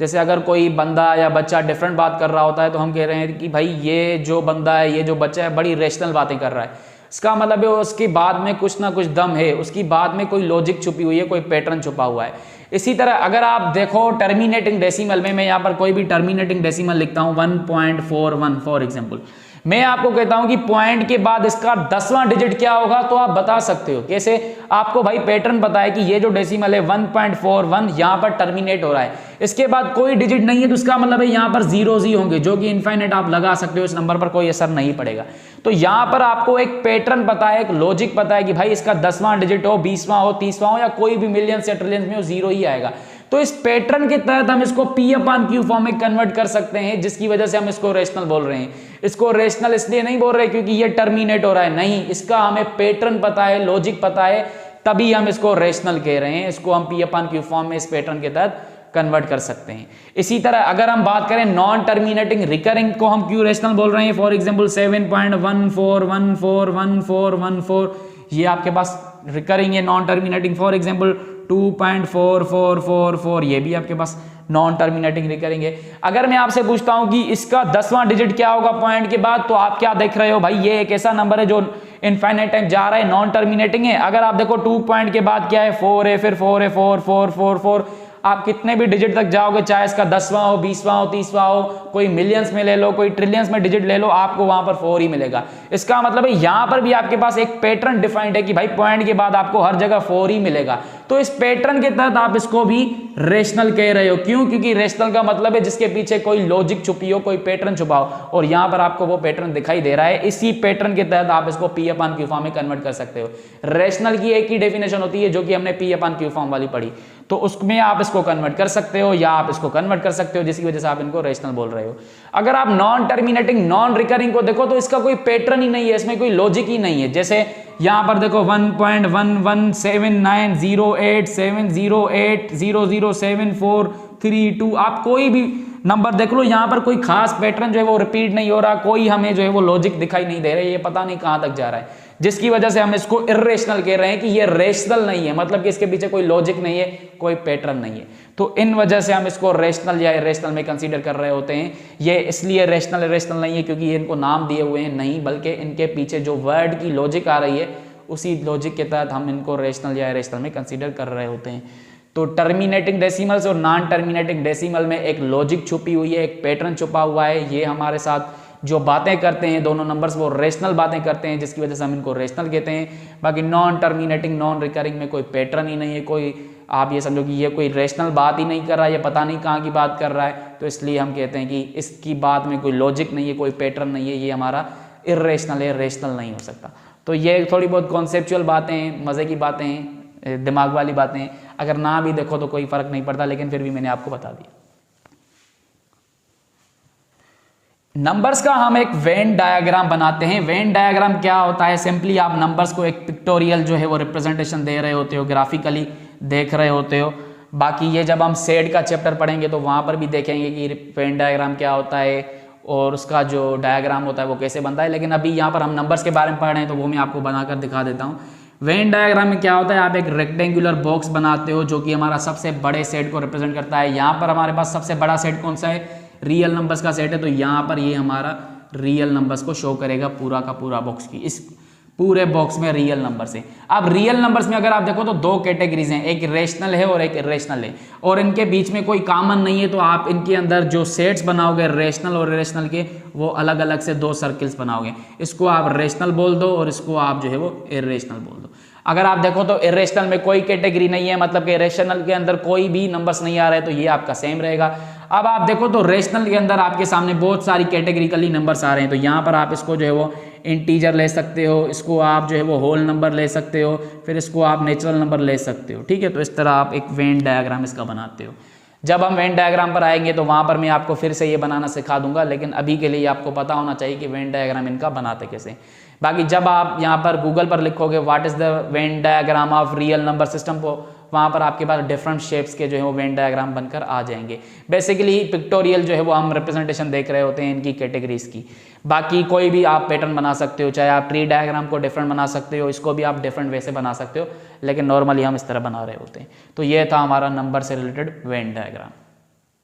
जैसे अगर कोई बंदा या बच्चा डिफरेंट बात कर रहा होता है तो हम कह रहे हैं कि भाई ये जो बंदा है, ये जो बच्चा है बड़ी रेशनल बातें कर रहा है। इसका मतलब है उसकी बात में कुछ ना कुछ दम है, उसकी बात में कोई लॉजिक छुपी हुई है, कोई पैटर्न छुपा हुआ है। इसी तरह अगर आप देखो टर्मिनेटिंग डेसिमल में, मैं यहाँ पर कोई भी टर्मिनेटिंग डेसिमल लिखता हूँ 1.41 फॉर एग्जाम्पल, मैं आपको कहता हूं कि पॉइंट के बाद इसका 10वां डिजिट क्या होगा तो आप बता सकते हो। कैसे? आपको भाई पैटर्न पता है कि ये जो डेसिमल है 1.41 यहां पर टर्मिनेट हो रहा है, इसके बाद कोई डिजिट नहीं है तो इसका मतलब है यहां पर जीरोज ही होंगे, जो कि इनफाइनाइट आप लगा सकते हो, इस नंबर पर कोई असर नहीं पड़ेगा। तो यहां पर आपको एक पैटर्न पता है, एक लॉजिक पता है कि भाई इसका 10वां डिजिट हो, 20वां हो, 30वां हो या कोई भी मिलियंस या ट्रिलियंस में हो, जीरो ही आएगा। तो इस पैटर्न के तहत हम इसको P/Q फॉर्म में कन्वर्ट कर सकते हैं, जिसकी वजह से हम इसको रेशनल बोल रहे हैं। इसको रेशनल इसलिए नहीं बोल रहे क्योंकि ये टर्मिनेट हो रहा है, नहीं, इसका हमें पैटर्न पता है, लॉजिक पता है, तभी हम इसको रेशनल कह रहे हैं। इसको हम P/Q फॉर्म में इस पैटर्न के तहत कन्वर्ट कर सकते हैं। इसी तरह अगर हम बात करें नॉन टर्मिनेटिंग रिकरिंग को हम क्यों रेशनल बोल रहे हैं, फॉर एग्जांपल 7.14141414, ये आपके पास रिकरिंग है, नॉन टर्मिनेटिंग। फॉर एग्जांपल 2.4444, ये भी आपके पास नॉन टर्मिनेटिंग रिकरिंग है। अगर मैं आपसे पूछता हूं कि इसका 10वां डिजिट क्या होगा पॉइंट के बाद, तो आप क्या देख रहे हो भाई, ये एक ऐसा नंबर है जो इनफाइनाइट टाइम जा रहा है, नॉन टर्मिनेटिंग है। अगर आप देखो 2 पॉइंट के बाद क्या है, 4 है, फिर 4 है, 4 4 4 4, आप कितने भी डिजिट तक जाओगे, चाहे इसका 10वां हो, 20वां हो, 30वां हो, कोई मिलियंस में ले लो, कोई ट्रिलियंस में डिजिट ले लो, आपको वहां पर 4 ही मिलेगा। इसका मतलब है यहां पर भी आपके पास एक पैटर्न डिफाइंड है कि भाई पॉइंट के बाद आपको हर जगह 4 ही मिलेगा। तो इस पैटर्न के तहत आप इसको भी रेशनल कह रहे हो। क्यों? क्योंकि रेशनल का मतलब है जिसके पीछे कोई लॉजिक छुपी हो, कोई पैटर्न छुपा हो, और यहां पर आपको वो पैटर्न दिखाई दे रहा है। इसी पैटर्न के तहत आप इसको P/Q फॉर्म में कन्वर्ट कर सकते हो। रेशनल की एक ही डेफिनेशन होती है जो कि हमने P/Q फॉर्म वाली पढ़ी, तो उसमें आप इसको कन्वर्ट कर सकते हो या आप इसको कन्वर्ट कर सकते हो, जिसकी वजह से आप इनको रेशनल बोल रहे हो। अगर आप नॉन टर्मिनेटिंग नॉन रिकरिंग को देखो तो इसका कोई पैटर्न ही नहीं है, इसमें कोई लॉजिक ही नहीं है। जैसे यहां पर देखो 1.1179087080074322, आप कोई भी नंबर देख लो, यहां पर कोई खास पैटर्न जो है वो रिपीट नहीं हो रहा, कोई हमें जो है वो लॉजिक दिखाई नहीं दे रहा है, ये पता नहीं कहां तक जा रहा है, जिसकी वजह से हम इसको इर्रेशनल कह रहे हैं कि ये रेशनल नहीं है, मतलब कि इसके पीछे कोई लॉजिक नहीं है, कोई पैटर्न नहीं है। तो इन वजह से हम इसको रेशनल या इर्रेशनल में कंसीडर कर रहे होते हैं। ये इसलिए रेशनल इर्रेशनल नहीं है क्योंकि ये इनको नाम दिए हुए हैं, नहीं, बल्कि इनके पीछे जो वर्ड की लॉजिक आ रही है उसी लॉजिक के तहत हम इनको रेशनल या इर्रेशनल में कंसीडर कर रहे होते हैं। तो टर्मिनेटिंग डेसिमल्स और नॉन टर्मिनेटिंग डेसिमल में एक लॉजिक छुपी हुई है, एक पैटर्न छुपा हुआ है। ये हमारे साथ जो बातें करते हैं दोनों नंबर्स, वो रेशनल बातें करते हैं, जिसकी वजह से हम इनको रेशनल कहते हैं। बाकी नॉन टर्मिनेटिंग नॉन रिकरिंग में कोई पैटर्न ही नहीं है, कोई आप ये समझो कि ये कोई रेशनल बात ही नहीं कर रहा है, ये पता नहीं कहाँ की बात कर रहा है, तो इसलिए हम कहते हैं कि इसकी बात में कोई लॉजिक नहीं है, कोई पैटर्न नहीं है, ये हमारा इर्रेशनल है, रेशनल नहीं हो सकता। तो ये थोड़ी बहुत कॉन्सेप्चुअल बातें हैं, मज़े की बातें हैं, दिमाग वाली बातें हैं, अगर ना भी देखो तो कोई फ़र्क नहीं पड़ता, लेकिन फिर भी मैंने आपको बता दिया। नंबर्स का हम एक वेन डायग्राम बनाते हैं। वेन डायग्राम क्या होता है? सिंपली आप नंबर्स को एक पिक्टोरियल जो है वो रिप्रेजेंटेशन दे रहे होते हो, ग्राफिकली देख रहे होते हो। बाकी ये जब हम सेट का चैप्टर पढ़ेंगे तो वहाँ पर भी देखेंगे कि वेन डायग्राम क्या होता है और उसका जो डायग्राम होता है वो कैसे बनता है। लेकिन अभी यहाँ पर हम नंबर्स के बारे में पढ़ रहे हैं तो वो मैं आपको बनाकर दिखा देता हूँ। वेन डायग्राम में क्या होता है, आप एक रेक्टेंगुलर बॉक्स बनाते हो जो कि हमारा सबसे बड़े सेट को रिप्रेजेंट करता है। यहाँ पर हमारे पास सबसे बड़ा सेट कौन सा है? रियल नंबर्स का सेट है, तो यहाँ पर ये हमारा रियल नंबर्स को शो करेगा, पूरा का पूरा बॉक्स की, इस पूरे बॉक्स में रियल नंबर्स है। अब रियल नंबर्स में अगर आप देखो तो दो कैटेगरीज हैं, एक रेशनल है और एक इर्रेशनल है, और इनके बीच में कोई कॉमन नहीं है। तो आप इनके अंदर जो सेट्स बनाओगे रेशनल और इर्रेशनल के, वो अलग अलग से दो सर्किल्स बनाओगे। इसको आप रेशनल बोल दो और इसको आप जो है वो इर्रेशनल बोल दो। अगर आप देखो तो इर्रेशनल में कोई कैटेगरी नहीं है, मतलब कि रेशनल के अंदर कोई भी नंबर्स नहीं आ रहे, तो ये आपका सेम रहेगा। अब आप देखो तो रेशनल के अंदर आपके सामने बहुत सारी कैटेगरिकली नंबर्स आ रहे हैं, तो यहाँ पर आप इसको जो है वो इंटीजर ले सकते हो, इसको आप जो है वो होल नंबर ले सकते हो, फिर इसको आप नेचुरल नंबर ले सकते हो। ठीक है, तो इस तरह आप एक वेन डायग्राम इसका बनाते हो। जब हम वेन डायग्राम पर आएंगे तो वहाँ पर मैं आपको फिर से ये बनाना सिखा दूंगा, लेकिन अभी के लिए आपको पता होना चाहिए कि वेन डायग्राम इनका बनाते कैसे। बाकी जब आप यहाँ पर गूगल पर लिखोगे what is the Venn diagram of real number system, वहाँ पर आपके पास डिफरेंट शेप्स के जो है वो वेन डायग्राम बनकर आ जाएंगे। बेसिकली पिक्टोरियल जो है वो हम रिप्रेजेंटेशन देख रहे होते हैं इनकी कैटेगरीज की। बाकी कोई भी आप पैटर्न बना सकते हो, चाहे आप ट्री डायग्राम को डिफरेंट बना सकते हो, इसको भी आप डिफरेंट वे से बना सकते हो, लेकिन नॉर्मली हम इस तरह बना रहे होते हैं। तो ये था हमारा नंबर से रिलेटेड वेन डायग्राम।